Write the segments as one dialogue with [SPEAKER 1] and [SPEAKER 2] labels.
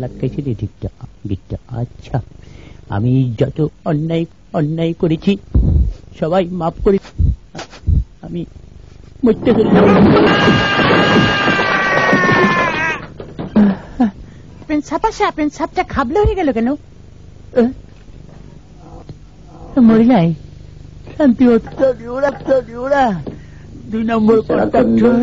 [SPEAKER 1] লাটকাইছে রে ঠিকটা গিটটা। আচ্ছা, আমি যত অন্যায় করেছি সবাই মাফ করে, আমি মরতে চললাম।
[SPEAKER 2] সাপটা খাবলে হয়ে গেল কেন?
[SPEAKER 1] মরে যায় শান্তি ওরা 2 নম্বর কন্ট্রাক্টর।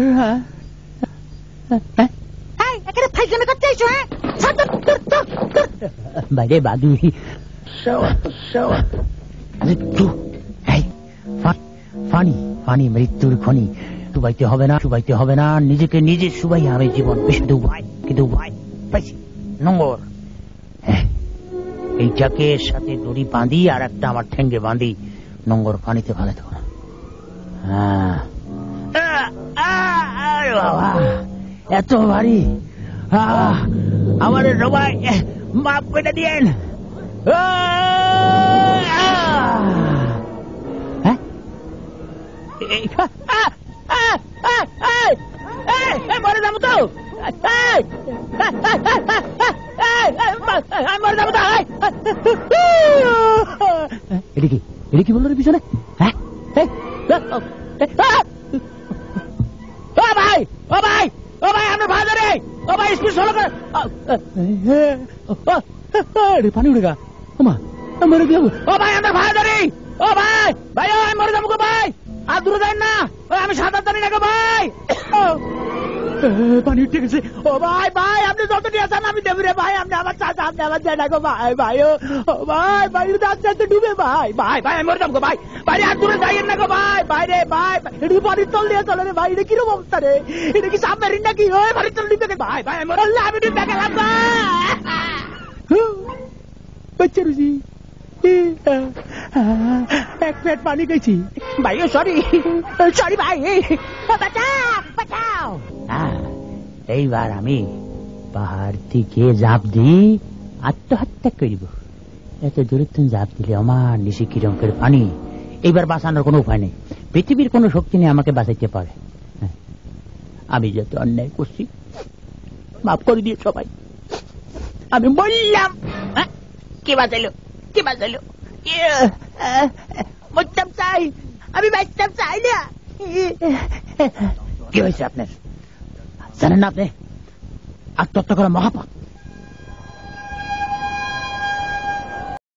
[SPEAKER 1] বাইরে বাদু ফানি মৃত্যুর খনি। শুবাইতে হবে না, নিজেকে নিজে শুবাই হবে জীবন। কিন্তু নম্বর এইটাকে সাথে দড়ি বাঁধি আর একটা আমার ঠেঙ্গে বাঁধি, নম্বর পানিতে ফেলে দেবো না। বাবা এত ভারী, আমার সবাই মাপ পেটে দিয়েন। মরে যাবো তো, এটা কি বললো রে পিছনে? পানি উঠে গা মরে যাবো। ও ভাই আমরা ভাই ধরি, ও ভাই ভাই মরে যাবো গো ভাই, আর দূরে যাই না, আমি সাঁতার জানি না গো ভাই। পানি উঠে গেছে। ও ভাই আপনি যত নিয়ে আসেন আমি দেবো রে ভাই, আপনি আমার চাচা, আপনি আমার যায় না গো ভাই। ও ভাই আস্তে আস্তে ডুবে ভাই আমি মরে যাবো গো ভাই আর দূরে যাইয়েন না গো ভাই রে ভাই, এটা বাড়ির তল দিয়ে চলে রে ভাই, এটা কিরকম অবস্থা রে, এটা কি সাবমেরিন নাকি? ওই বাড়ির তল ডুবে ভাই আমি মরে, আমি ডুবে গেলাম বাচ্চা রুজি। এক পেট পানি গেছি ভাই, সরি ভাই, বাঁচাও। এইবার আমি পাহাড় থেকে ঝাঁপ দিই, আত্মহত্যা করিব। এত দূরে তুমি ঝাঁপ দিলে আমার নিচে কি রঙের পানি, এইবার বাঁচানোর কোনো উপায় নেই, পৃথিবীর কোনো শক্তি নেই আমাকে বাঁচাইতে পারে। আমি যত অন্যায় করছি মাফ করে দিয়ে সবাই, আমি বললাম। কে বাঁচাইলো মরতাম চাই, আমি বাঁচতাম চাই না। কি হয়েছে আপনার জানেন না? আপনি আত্মহত্যা করা মহাপাপ।